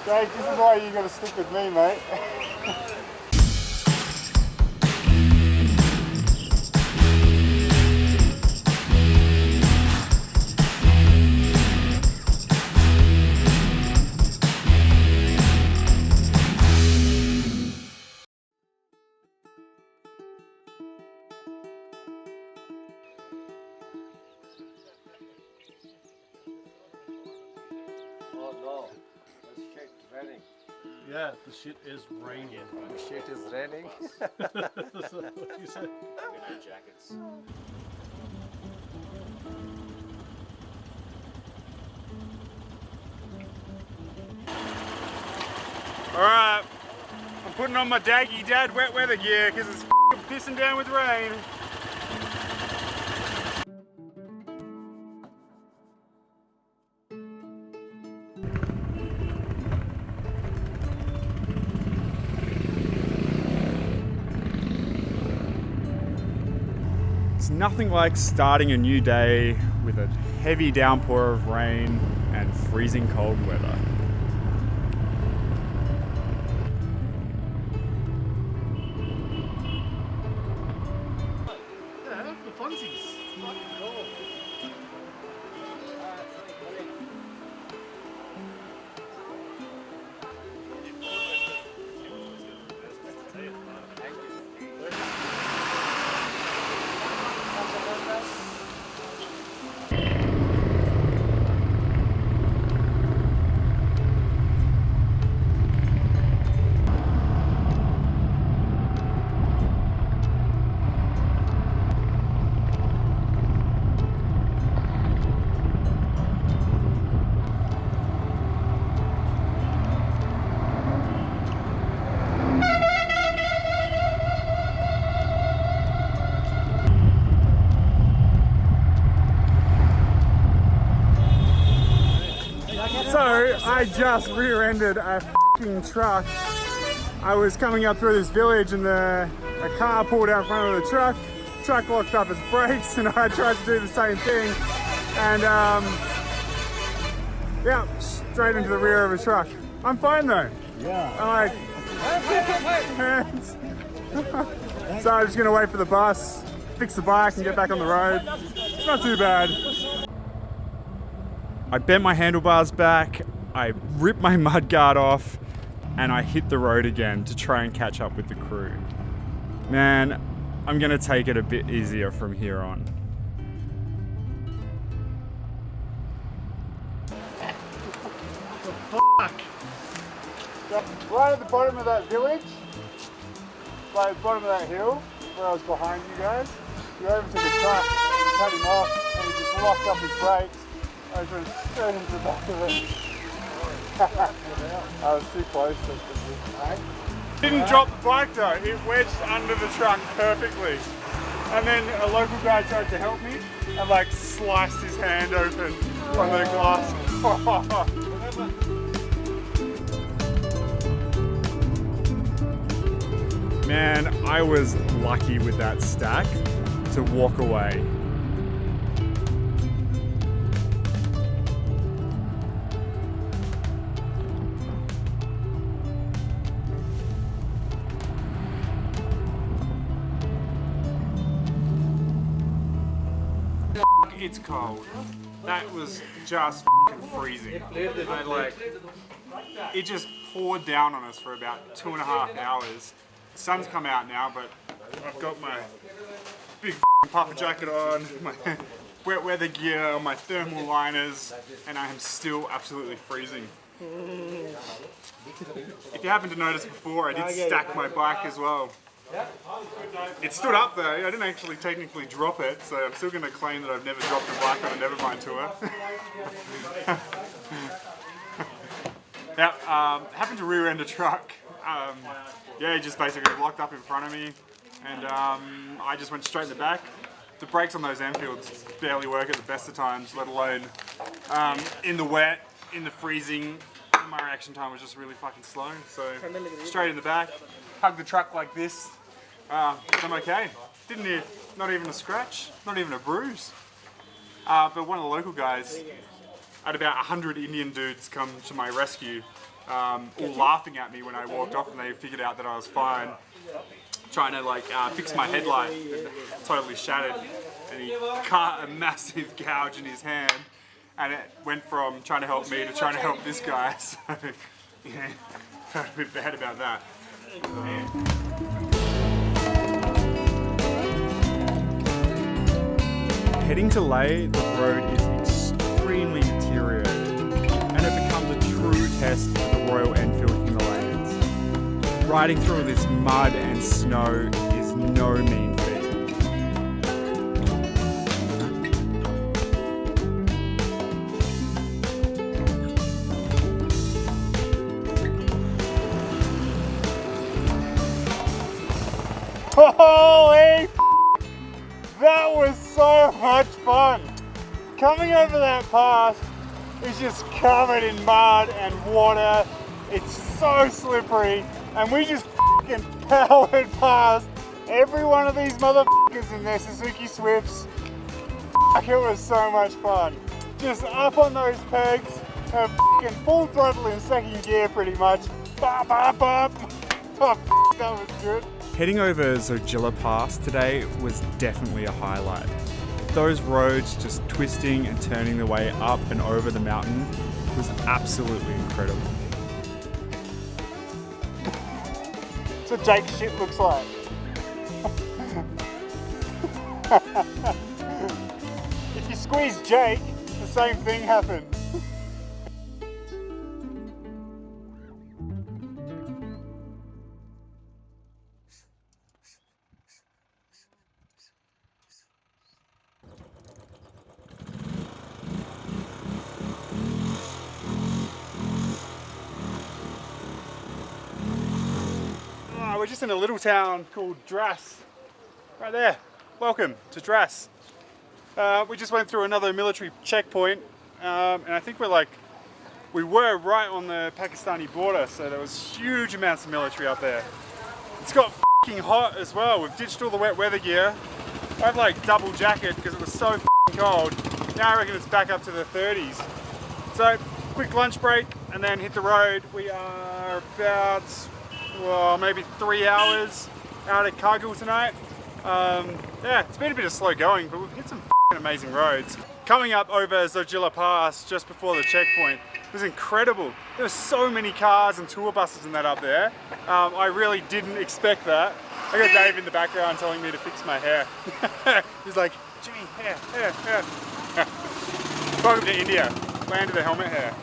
Jake, this is why you gotta stick with me, mate. Oh no, the shit raining. Yeah, the shit is raining. The shit is raining. That's what you said. We know jackets. Alright, I'm putting on my daggy dad wet weather gear because it's pissing down with rain. It's nothing like starting a new day with a heavy downpour of rain and freezing cold weather. Yeah, the funsies. Fucking cool. So I just rear-ended a f***ing truck. I was coming up through this village and a car pulled out in front of the truck. Truck locked up its brakes and I tried to do the same thing. And yeah, straight into the rear of a truck. I'm fine though. Yeah. I'm like, so I'm just gonna wait for the bus, fix the bike and get back on the road. It's not too bad. I bent my handlebars back, I ripped my mudguard off, and I hit the road again to try and catch up with the crew. Man, I'm gonna take it a bit easier from here on. Fuck. Right at the bottom of that village, right at the bottom of that hill, where I was behind you guys, you overtook a truck, and cut him off, and he just locked up his brakes. I went straight into the back of it. I was too close to it. Didn't drop the bike though, it wedged under the truck perfectly. And then a local guy tried to help me and like sliced his hand open on the glass. Man, I was lucky with that stack to walk away. It's cold. That was just freezing. It just poured down on us for about 2.5 hours. The sun's come out now, but I've got my big puffer jacket on, my wet weather gear, my thermal liners, and I am still absolutely freezing. If you happen to notice before, I did stack my bike as well. It stood up though, I didn't actually technically drop it, so I'm still going to claim that I've never dropped a bike on a Nevermind tour. Now, happened to rear-end a truck. Yeah, he just basically locked up in front of me, and I just went straight in the back. The brakes on those Enfields barely work at the best of times, let alone in the wet, in the freezing. My reaction time was just really fucking slow, so straight in the back, hugged the truck like this. I'm okay. Didn't need, not even a scratch, not even a bruise. But one of the local guys had about 100 Indian dudes come to my rescue, all laughing at me when I walked off, and they figured out that I was fine. Trying to like fix my headlight, totally shattered, and he cut a massive gouge in his hand, and it went from trying to help me to trying to help this guy. So yeah, felt a bit bad about that. Heading to Leh, the road is extremely deteriorated, and it becomes a true test of the Royal Enfield Himalayas. Riding through this mud and snow is no mean feat. Holy! That was so much fun! Coming over that pass is just covered in mud and water. It's so slippery, and we just fucking powered past every one of these motherfuckers in their Suzuki Swifts. Fuck, it was so much fun. Just up on those pegs and fucking full throttle in second gear pretty much. Bop, bop, bop. Oh, that was good. Heading over Zojila Pass today was definitely a highlight. Those roads just twisting and turning their way up and over the mountain was absolutely incredible. That's what Jake's shit looks like. If you squeeze Jake, the same thing happens. We're just in a little town called Dras, right there. Welcome to Dras. We just went through another military checkpoint, and I think we were right on the Pakistani border, so there was huge amounts of military up there. It's got f***ing hot as well. We've ditched all the wet weather gear. I have like double jacket because it was so f***ing cold. Now I reckon it's back up to the 30s. So quick lunch break and then hit the road. We are about, well, maybe 3 hours out at Kargil tonight. Yeah, it's been a bit of slow going, but we've hit some f***ing amazing roads. Coming up over Zojila Pass just before the checkpoint was incredible. There were so many cars and tour buses and that up there. I really didn't expect that. I got Dave in the background telling me to fix my hair. He's like, Jimmy, hair. Welcome to India, land of the helmet hair.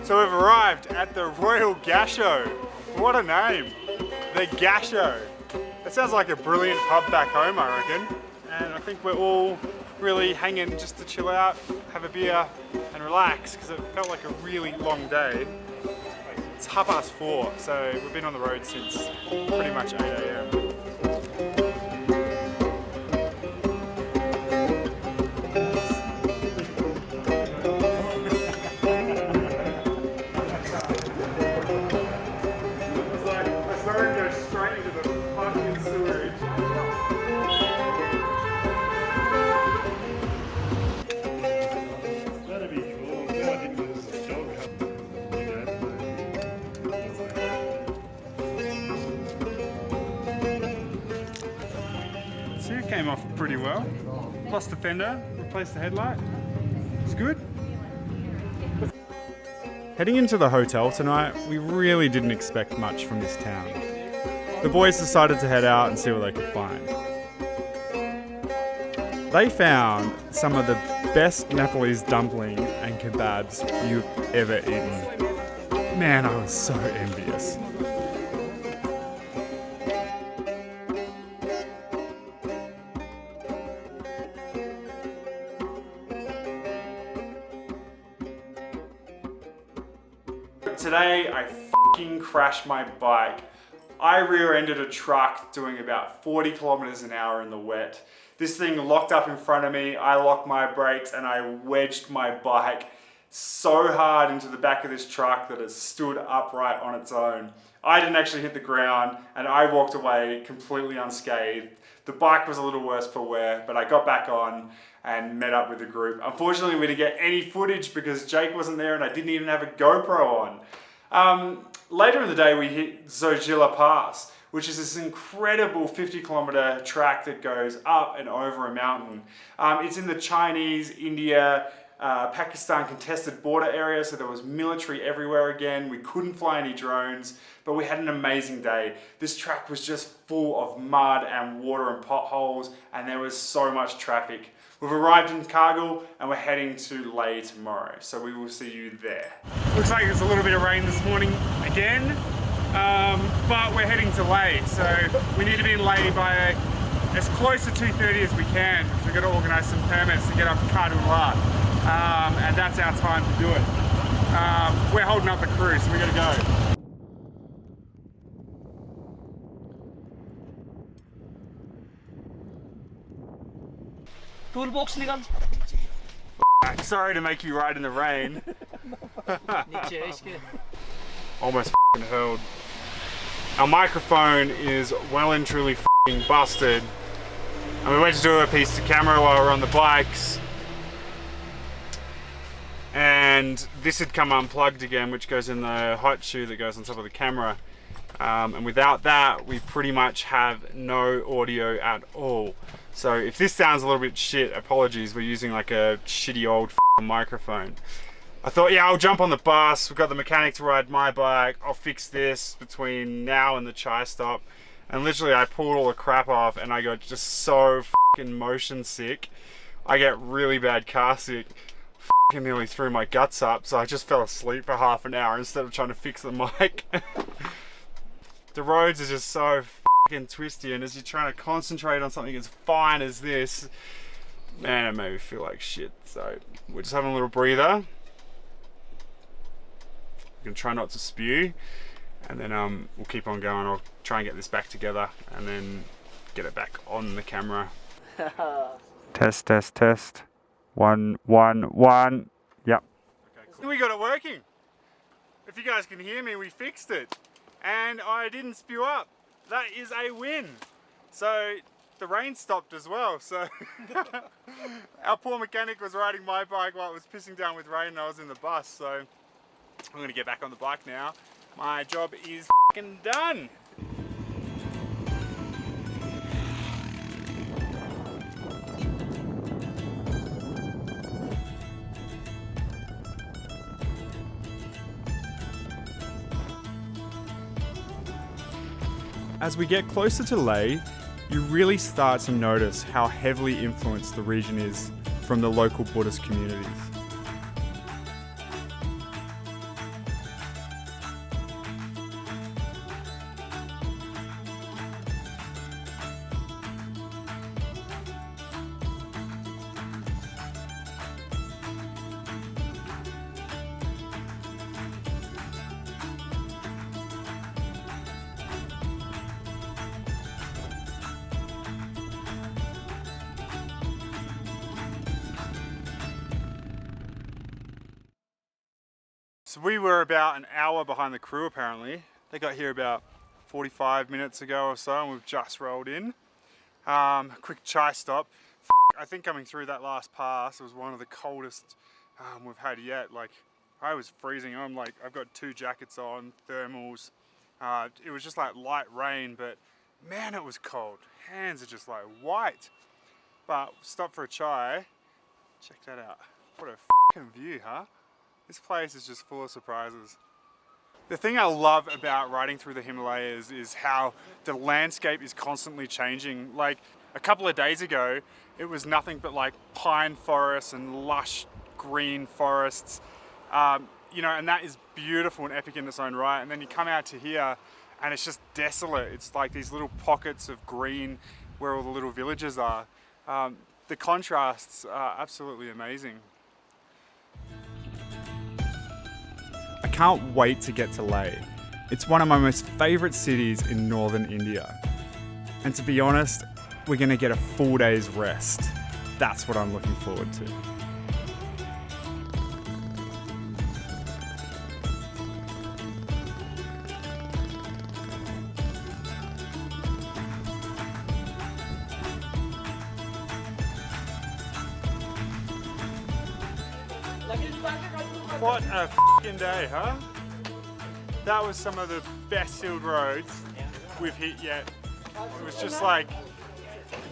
So we've arrived at the Royal Gasho. What a name. The Gasho. That sounds like a brilliant pub back home, I reckon. And I think we're all really hanging just to chill out, have a beer and relax, because it felt like a really long day. It's 4:30, so we've been on the road since pretty much 8 AM. Let's learn this. straight to the fucking sewage. That'd be cool. No, I didn't lose the dog. So it came off pretty well. Lost the fender, replaced the headlight. It's good. Heading into the hotel tonight, we really didn't expect much from this town. The boys decided to head out and see what they could find. They found some of the best Nepalese dumpling and kebabs you've ever eaten. Man, I was so envious. Today I f***ing crashed my bike. I rear-ended a truck doing about 40 kilometers an hour in the wet. This thing locked up in front of me, I locked my brakes and I wedged my bike so hard into the back of this truck that it stood upright on its own. I didn't actually hit the ground and I walked away completely unscathed. The bike was a little worse for wear, but I got back on and met up with the group. Unfortunately, we didn't get any footage because Jake wasn't there and I didn't even have a GoPro on. Later in the day, we hit Zojila Pass, which is this incredible 50-kilometer track that goes up and over a mountain. It's in the Chinese, India, Pakistan contested border area, so there was military everywhere again. We couldn't fly any drones, but we had an amazing day. This track was just full of mud and water and potholes, and there was so much traffic. We've arrived in Kargil and we're heading to Leh tomorrow, so we will see you there. Looks like there's a little bit of rain this morning again, but we're heading to Leh, so we need to be in Leh by as close to 2:30 as we can, because we've got to organise some permits to get up to Kardula, and that's our time to do it. We're holding up the crew, so we got to go. Toolbox निकाल Sorry to make you ride in the rain. नीचे है इसके Almost f***ing hurled. Our microphone is well and truly f***ing busted. And we went to do a piece to camera while we were on the bikes. And this had come unplugged again, which goes in the hot shoe that goes on top of the camera. And without that, we pretty much have no audio at all. So if this sounds a little bit shit, apologies, we're using like a shitty old microphone. I thought, yeah, I'll jump on the bus, we've got the mechanic to ride my bike, I'll fix this between now and the chai stop. And literally I pulled all the crap off and I got just so fucking motion sick. I get really bad car sick, fucking nearly threw my guts up, so I just fell asleep for half an hour instead of trying to fix the mic. The roads are just so twisty, and as you're trying to concentrate on something as fine as this, man, it made me feel like shit. So we're just having a little breather. We're gonna try not to spew, and then we'll keep on going. I'll try and get this back together and then get it back on the camera. Test, test, test. 1, 1, 1. Yep. Okay, cool. We got it working. If you guys can hear me, we fixed it, and I didn't spew up. That is a win. So the rain stopped as well. So our poor mechanic was riding my bike while it was pissing down with rain and I was in the bus. So I'm gonna get back on the bike now. My job is f***ing done. As we get closer to Leh, you really start to notice how heavily influenced the region is from the local Buddhist communities. So we were about an hour behind the crew apparently. They got here about 45 minutes ago or so, and we've just rolled in. Quick chai stop. I think coming through that last pass was one of the coldest we've had yet. Like, I was freezing. I've got 2 jackets on, thermals. It was just like light rain, but man, it was cold. Hands are just like white. But stop for a chai. Check that out. What a fucking view, huh? This place is just full of surprises. The thing I love about riding through the Himalayas is how the landscape is constantly changing. Like a couple of days ago, it was nothing but like pine forests and lush green forests. You know, and that is beautiful and epic in its own right. And then you come out to here and it's just desolate. It's like these little pockets of green where all the little villages are. The contrasts are absolutely amazing. I can't wait to get to Leh. It's one of my most favourite cities in northern India. And to be honest, we're going to get a full day's rest. That's what I'm looking forward to. What a f***ing day, huh? That was some of the best sealed roads we've hit yet. It was just like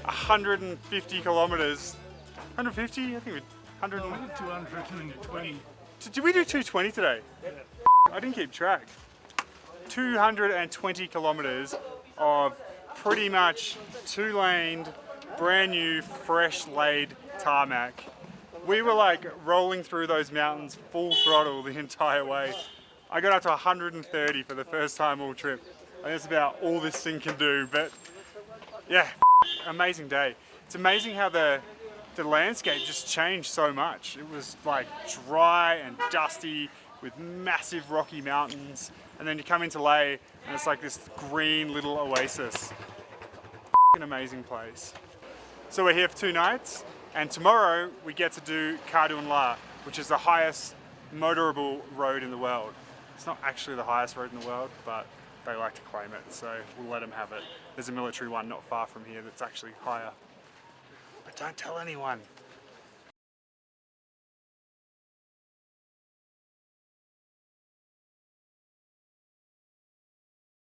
150 kilometers. 150? I think we 220. Did we do 220 today? I didn't keep track. 220 kilometers of pretty much 2-laned, brand new, fresh laid tarmac. We were like rolling through those mountains full throttle the entire way. I got up to 130 for the first time all trip. I think that's about all this thing can do, but yeah, amazing day. It's amazing how the landscape just changed so much. It was like dry and dusty with massive rocky mountains, and then you come into Leh and it's like this green little oasis. An amazing place. So we're here for 2 nights. And tomorrow we get to do Khardun La, which is the highest motorable road in the world. It's not actually the highest road in the world, but they like to claim it, so we'll let them have it. There's a military one not far from here that's actually higher. But don't tell anyone.